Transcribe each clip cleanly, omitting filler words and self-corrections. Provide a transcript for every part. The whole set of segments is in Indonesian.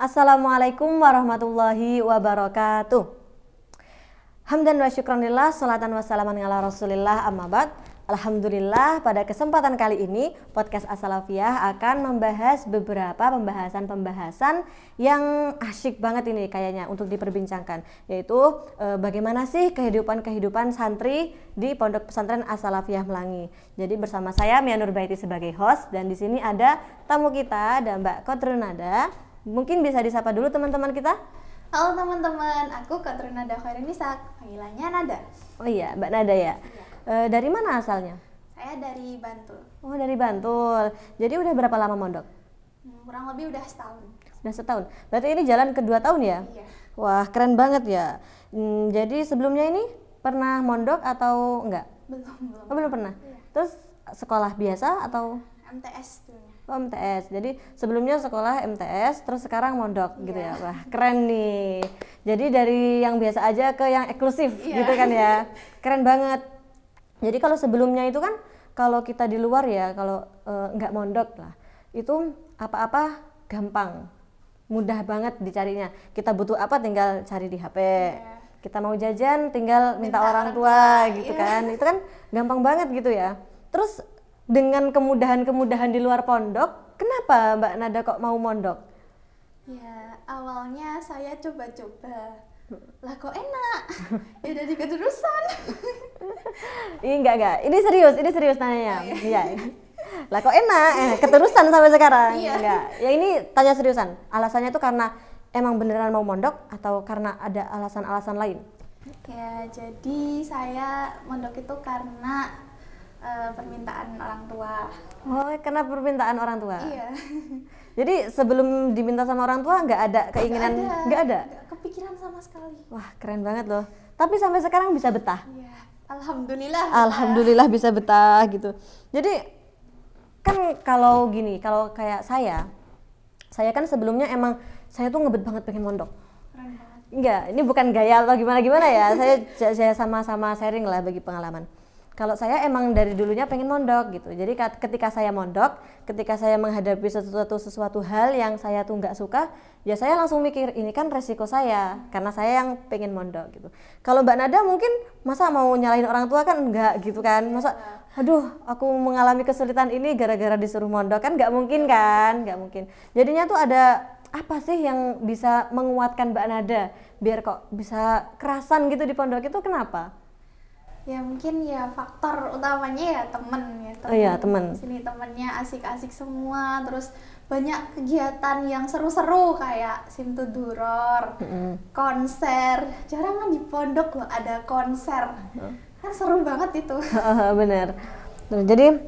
Assalamualaikum warahmatullahi wabarakatuh. Hamdan wa syukranillah, salatan wassalaman ala rasulillah, amma ba'd. Alhamdulillah, pada kesempatan kali ini podcast As-Salafiyah akan membahas beberapa pembahasan yang asyik banget ini kayaknya untuk diperbincangkan, yaitu bagaimana sih kehidupan santri di Pondok Pesantren As-Salafiyah Melangi. Jadi bersama saya Mia Nurbaiti sebagai host, dan di sini ada tamu kita, ada Mbak Kotrunada. Mungkin bisa disapa dulu teman-teman kita. Halo teman-teman, aku Kotrunada Khairunnisa, panggilannya Nada. Oh iya, Mbak Nada ya. Dari mana asalnya? Saya dari Bantul. Oh, dari Bantul. Jadi udah berapa lama mondok? Kurang lebih udah setahun. Udah setahun. Berarti ini jalan kedua tahun ya? Iya. Wah, keren banget ya. Jadi sebelumnya ini pernah mondok atau enggak? Belum. Oh, belum pernah. Iya. Terus sekolah biasa atau? MTS dulunya. Oh, MTS. Jadi sebelumnya sekolah MTS, terus sekarang mondok gitu ya. Iya. Wah, keren nih. Jadi dari yang biasa aja ke yang eksklusif Iya. gitu kan ya. Keren banget. Jadi kalau sebelumnya itu kan kalau kita di luar ya, kalau nggak mondok lah, itu apa-apa gampang, mudah banget dicarinya. Kita butuh apa tinggal cari di HP. Iya. Kita mau jajan tinggal minta orang tua gitu iya. kan. Itu kan gampang banget gitu ya. Terus dengan kemudahan-kemudahan di luar pondok, kenapa Mbak Nada kok mau mondok? Ya, awalnya saya coba-coba. Lah kok enak? Ya udah keterusan. Enggak. Ini serius nanya. Oh, Iya. Lah kok enak? Keterusan sampai sekarang. Iya. Enggak. Ya ini tanya seriusan. Alasannya tuh karena emang beneran mau mondok atau karena ada alasan-alasan lain? Ya, jadi saya mondok itu karena permintaan orang tua. Oh, karena permintaan orang tua. Iya. Jadi sebelum diminta sama orang tua nggak ada keinginan? Nggak ada. Nggak kepikiran sama sekali. Wah, keren banget loh. Tapi sampai sekarang bisa betah. Iya. Alhamdulillah. Alhamdulillah bisa betah gitu. Jadi kan kalau gini, kalau kayak saya kan sebelumnya emang saya tuh ngebet banget pengen mondok. Keren banget. Enggak, ini bukan gaya atau gimana ya. Saya sama-sama sharing lah bagi pengalaman. Kalau saya emang dari dulunya pengen mondok gitu. Jadi ketika saya mondok, ketika saya menghadapi sesuatu hal yang saya tuh nggak suka, ya saya langsung mikir ini kan resiko saya karena saya yang pengen mondok gitu. Kalau Mbak Nada mungkin masa mau nyalahin orang tua kan enggak gitu kan. Masa aduh aku mengalami kesulitan ini gara-gara disuruh mondok kan nggak mungkin kan, nggak mungkin. Jadinya tuh ada apa sih yang bisa menguatkan Mbak Nada biar kok bisa kerasan gitu di pondok itu kenapa? Ya mungkin ya faktor utamanya ya temen ya. Oh iya, temen. Sini temennya asik-asik semua, terus banyak kegiatan yang seru-seru kayak simtuduror, konser. Jarang kan di pondok loh ada konser. Kan seru banget itu. Bener. Jadi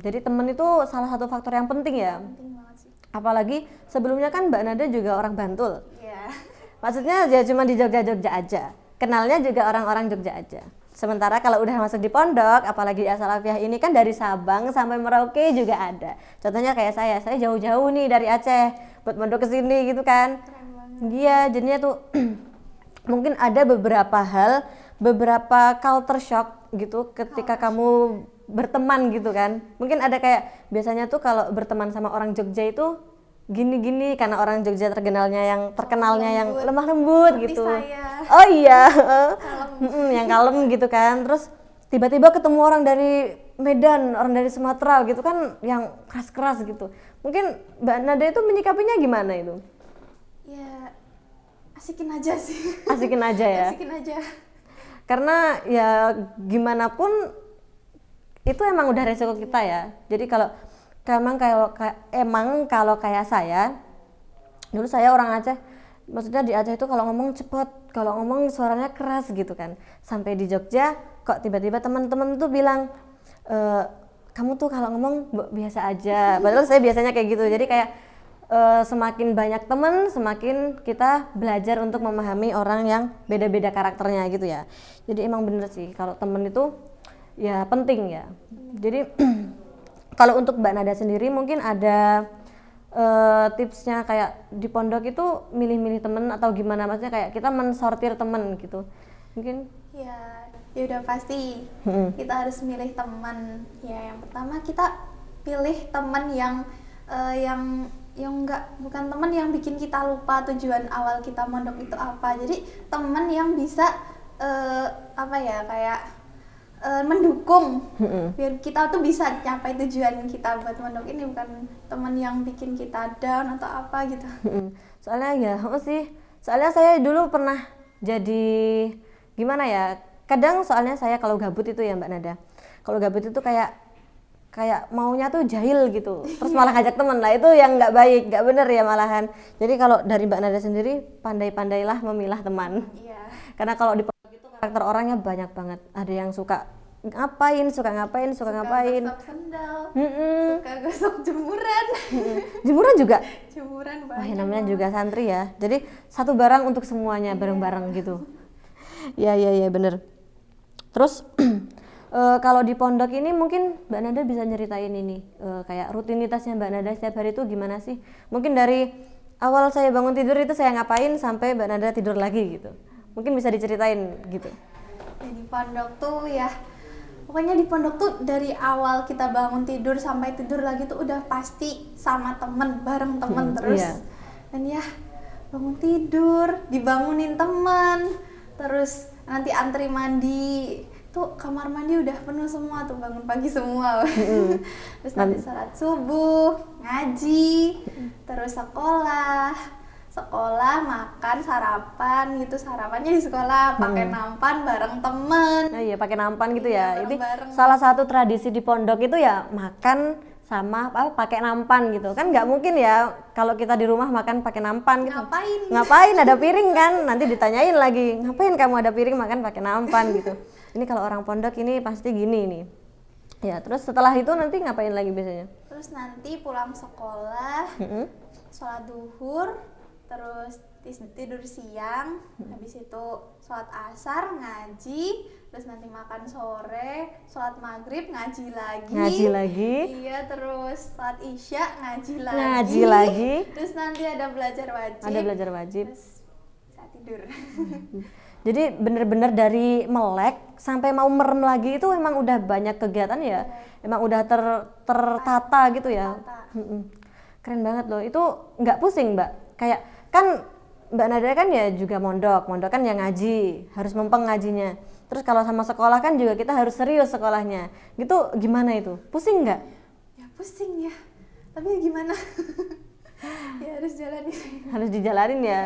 jadi temen itu salah satu faktor yang penting ya. Penting banget sih. Apalagi sebelumnya kan Mbak Nada juga orang Bantul. Iya. Maksudnya ya cuma di Jogja aja. Kenalnya juga orang-orang Jogja aja. Sementara kalau udah masuk di pondok, apalagi di As-Salafiyah ini kan dari Sabang sampai Merauke juga ada. Contohnya kayak saya jauh-jauh nih dari Aceh buat mondok ke sini gitu kan. Keren banget. Iya, jadinya tuh mungkin ada beberapa culture shock gitu ketika kamu berteman gitu kan. Mungkin ada kayak biasanya tuh kalau berteman sama orang Jogja itu gini-gini karena orang Jogja terkenalnya yang lemah lembut Seperti gitu. saya. Oh iya. Kalem. Yang kalem gitu kan. Terus tiba-tiba ketemu orang dari Medan, orang dari Sumatera gitu kan yang keras-keras gitu. Mungkin Mbak Nada itu menyikapinya gimana itu? Ya asikin aja sih. Asikin aja ya. Asikin aja. Karena ya gimana pun itu emang udah resiko kita ya. Jadi kalau kayak saya dulu saya orang Aceh, maksudnya di Aceh itu kalau ngomong cepet, kalau ngomong suaranya keras gitu kan. Sampai di Jogja kok tiba-tiba teman-teman tuh bilang kamu tuh kalau ngomong biasa aja, padahal saya biasanya kayak gitu. Jadi kayak semakin banyak teman, semakin kita belajar untuk memahami orang yang beda-beda karakternya gitu ya. Jadi emang bener sih kalau temen itu ya penting ya. Jadi kalau untuk Mbak Nada sendiri mungkin ada tipsnya kayak di pondok itu milih-milih temen atau gimana, maksudnya kayak kita mensortir temen gitu mungkin? Ya udah pasti kita harus milih teman. Ya yang pertama kita pilih teman yang yang enggak, bukan teman yang bikin kita lupa tujuan awal kita mondok itu apa. Jadi teman yang bisa apa ya, kayak mendukung biar kita tuh bisa capai tujuan kita buat mondok ini, bukan teman yang bikin kita down atau apa gitu. Soalnya ya soalnya saya dulu pernah jadi gimana ya, kadang soalnya saya kalau gabut itu ya Mbak Nada, kalau gabut itu kayak maunya tuh jahil gitu, terus malah ngajak temen lah, itu yang nggak baik, nggak bener ya malahan. Jadi kalau dari Mbak Nada sendiri, pandai-pandailah memilah teman. Iya. Karena kalau di pondok itu karakter orangnya banyak banget, ada yang suka ngapain, suka ngapain. Gosok sendal, suka gosok jemuran. Jemuran juga. Jemuran Wah, banyak. namanya juga santri ya. Jadi satu barang untuk semuanya, bareng-bareng gitu. Ya bener. Terus kalau di pondok ini mungkin Mbak Nada bisa nyeritain ini, kayak rutinitasnya Mbak Nada setiap hari itu gimana sih? Mungkin dari awal saya bangun tidur itu saya ngapain sampai Mbak Nada tidur lagi gitu. Mungkin bisa diceritain gitu. Di pondok tuh ya, pokoknya di pondok tuh dari awal kita bangun tidur sampai tidur lagi tuh udah pasti sama temen, bareng temen terus. Iya. Dan ya bangun tidur, dibangunin teman, terus nanti antri mandi. Tuh kamar mandi udah penuh semua tuh, bangun pagi semua. Terus nanti sholat subuh, ngaji, terus sekolah, makan, sarapan gitu, sarapannya di sekolah, pakai nampan bareng temen. Nah, iya pakai nampan gitu ya. Ini bareng-bareng. salah satu tradisi di pondok itu ya makan sama pakai nampan gitu. Kan nggak mungkin ya kalau kita di rumah makan pakai nampan gitu. Ngapain ada piring kan? Nanti ditanyain lagi, ngapain kamu ada piring makan pakai nampan gitu. Ini kalau orang pondok ini pasti gini nih. Ya, terus setelah itu nanti ngapain lagi biasanya? Terus nanti pulang sekolah, sholat duhur, terus tidur siang, habis itu sholat asar, ngaji, terus nanti makan sore, sholat maghrib, ngaji lagi. Iya, terus sholat isya, ngaji lagi. Terus nanti ada belajar wajib. Terus bisa tidur. Jadi bener-bener dari melek sampai mau merem lagi itu emang udah banyak kegiatan ya, emang udah tertata gitu ya. Keren banget loh, itu nggak pusing Mbak? Kayak kan Mbak Nada kan ya juga mondok kan yang ngaji, harus mempeng ngajinya. Terus kalau sama sekolah kan juga kita harus serius sekolahnya, gitu gimana itu? Pusing nggak? Ya pusing ya, tapi ya gimana? Ya harus jalanin. Harus dijalanin ya.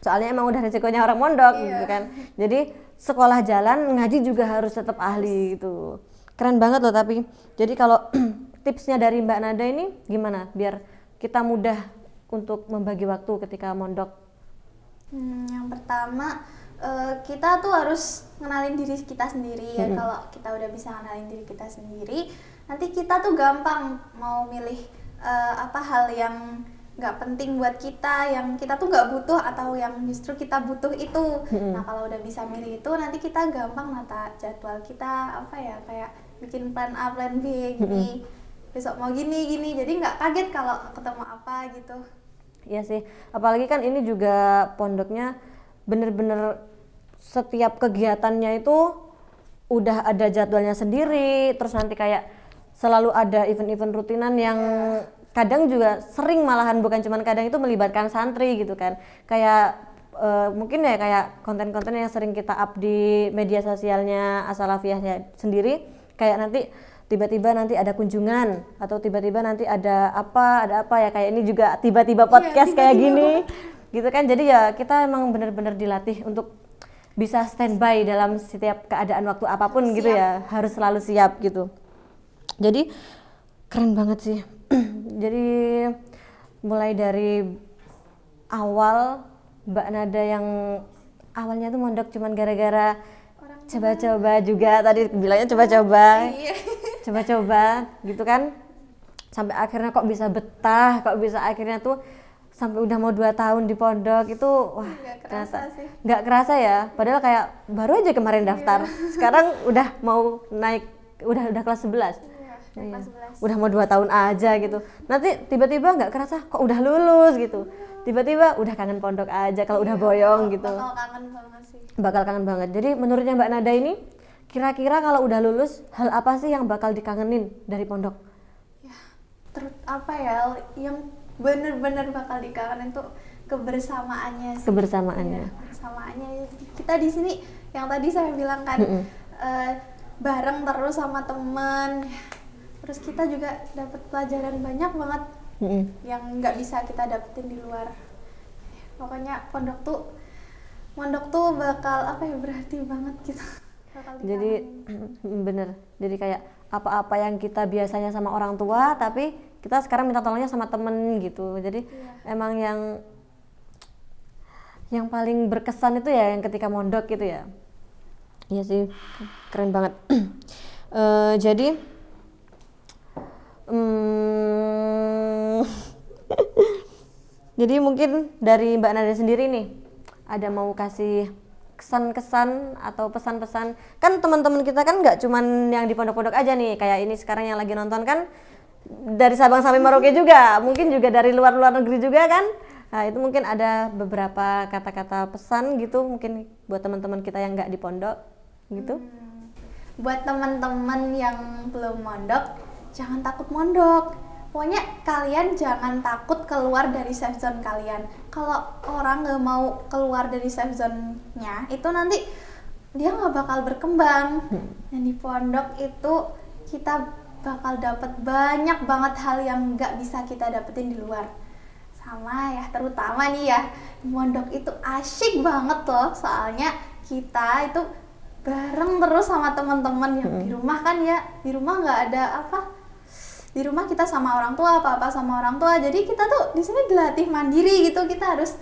Soalnya emang udah resikonya orang mondok gitu kan. Jadi sekolah jalan, ngaji juga harus tetap ahli gitu. Keren banget loh tapi. Jadi kalau tipsnya dari Mbak Nada ini gimana biar kita mudah untuk membagi waktu ketika mondok? Yang pertama kita tuh harus ngenalin diri kita sendiri ya. Kalau kita udah bisa ngenalin diri kita sendiri, nanti kita tuh gampang mau milih apa hal yang nggak penting buat kita, yang kita tuh nggak butuh atau yang justru kita butuh itu. Nah kalau udah bisa milih itu, nanti kita gampang nata jadwal kita, apa ya, kayak bikin plan A, plan B gini, besok mau gini, jadi nggak kaget kalau ketemu apa gitu. Iya sih, apalagi kan ini juga pondoknya bener-bener setiap kegiatannya itu udah ada jadwalnya sendiri, terus nanti kayak selalu ada event-event rutinan yang kadang juga sering malahan, bukan cuman kadang, itu melibatkan santri gitu kan. Kayak mungkin ya kayak konten-konten yang sering kita up di media sosialnya As-Salafiyahnya sendiri, kayak nanti tiba-tiba nanti ada kunjungan atau tiba-tiba nanti ada apa ya, kayak ini juga tiba-tiba podcast kayak gini gitu kan. Jadi ya kita emang benar-benar dilatih untuk bisa standby dalam setiap keadaan waktu apapun gitu ya, harus selalu siap gitu. Jadi keren banget sih. Jadi mulai dari awal Mbak Nada yang awalnya tuh mondok cuman gara-gara coba-coba juga, tadi bilangnya coba-coba gitu kan, sampai akhirnya kok bisa betah, kok bisa akhirnya tuh sampai udah mau 2 tahun di pondok itu, wah nggak kerasa ya, padahal kayak baru aja kemarin daftar, sekarang udah mau naik, udah kelas 11. Udah mau 2 tahun aja gitu. Nanti tiba-tiba nggak kerasa kok udah lulus gitu. Tiba-tiba udah kangen pondok aja kalau udah boyong gitu. Bakal kangen banget. Jadi menurutnya Mbak Nada ini, kira-kira kalau udah lulus, hal apa sih yang bakal dikangenin dari pondok? Ya, apa ya, yang bener-bener bakal dikangenin tuh kebersamaannya sih. Kebersamaannya. Iya, kebersamaannya. Kita di sini yang tadi saya bilang kan bareng terus sama temen. Terus kita juga dapat pelajaran banyak banget yang nggak bisa kita dapetin di luar. Pokoknya pondok tuh bakal apa ya, berarti banget gitu. Jadi bener, jadi kayak apa-apa yang kita biasanya sama orang tua, tapi kita sekarang minta tolongnya sama temen gitu. Jadi emang yang paling berkesan itu ya yang ketika mondok gitu ya. Iya sih, keren banget. Jadi jadi mungkin dari Mbak Nada sendiri nih, ada mau kasih kesan-kesan atau pesan-pesan, kan teman-teman kita kan nggak cuman yang di pondok-pondok aja nih, kayak ini sekarang yang lagi nonton kan dari Sabang sampai Merauke juga, mungkin juga dari luar negeri juga kan. Nah itu mungkin ada beberapa kata-kata pesan gitu mungkin buat teman-teman kita yang nggak di pondok gitu. Buat teman-teman yang belum mondok, jangan takut mondok. Pokoknya kalian jangan takut keluar dari safe zone kalian. Kalau orang nggak mau keluar dari safe zone-nya, itu nanti dia nggak bakal berkembang. Dan di pondok itu kita bakal dapat banyak banget hal yang nggak bisa kita dapetin di luar. Sama ya, terutama nih ya, di pondok itu asyik banget loh. Soalnya kita itu bareng terus sama teman-teman yang di rumah kan ya. Di rumah nggak ada apa. Di rumah kita sama orang tua, apa-apa sama orang tua. Jadi kita tuh di sini dilatih mandiri gitu. Kita harus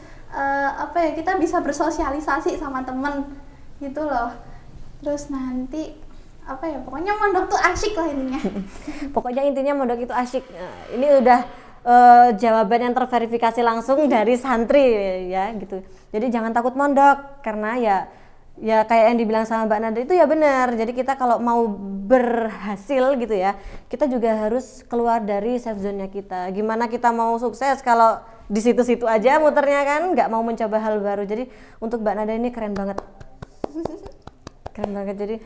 kita bisa bersosialisasi sama temen gitu loh. Terus nanti pokoknya mondok tuh asyik lah intinya. Pokoknya intinya mondok itu asyik. Nah, ini udah jawaban yang terverifikasi langsung dari santri ya gitu. Jadi jangan takut mondok karena ya kayak yang dibilang sama Mbak Nada itu ya benar. Jadi kita kalau mau berhasil gitu ya, kita juga harus keluar dari safe zone-nya kita. Gimana kita mau sukses kalau di situ-situ aja muternya kan, nggak mau mencoba hal baru. Jadi untuk Mbak Nada ini keren banget. Keren banget. Jadi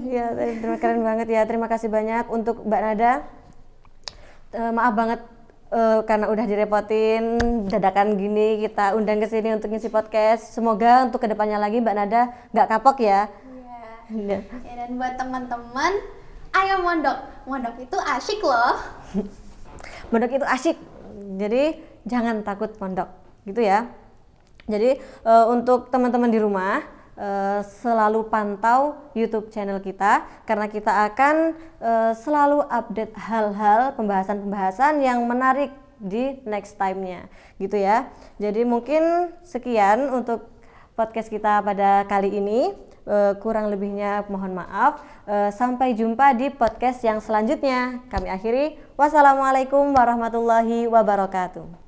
ya keren banget ya. Terima kasih banyak untuk Mbak Nada. Maaf banget karena udah direpotin dadakan gini kita undang ke sini untuk ngisi podcast. Semoga untuk kedepannya lagi Mbak Nada nggak kapok ya. Iya. Ya, dan buat teman-teman, ayo mondok. Mondok itu asyik loh. Mondok itu asyik. Jadi jangan takut mondok, gitu ya. Jadi untuk teman-teman di rumah selalu pantau YouTube channel kita karena kita akan selalu update hal-hal pembahasan-pembahasan yang menarik di next time-nya gitu ya. Jadi mungkin sekian untuk podcast kita pada kali ini, kurang lebihnya mohon maaf. Sampai jumpa di podcast yang selanjutnya. Kami akhiri, wassalamualaikum warahmatullahi wabarakatuh.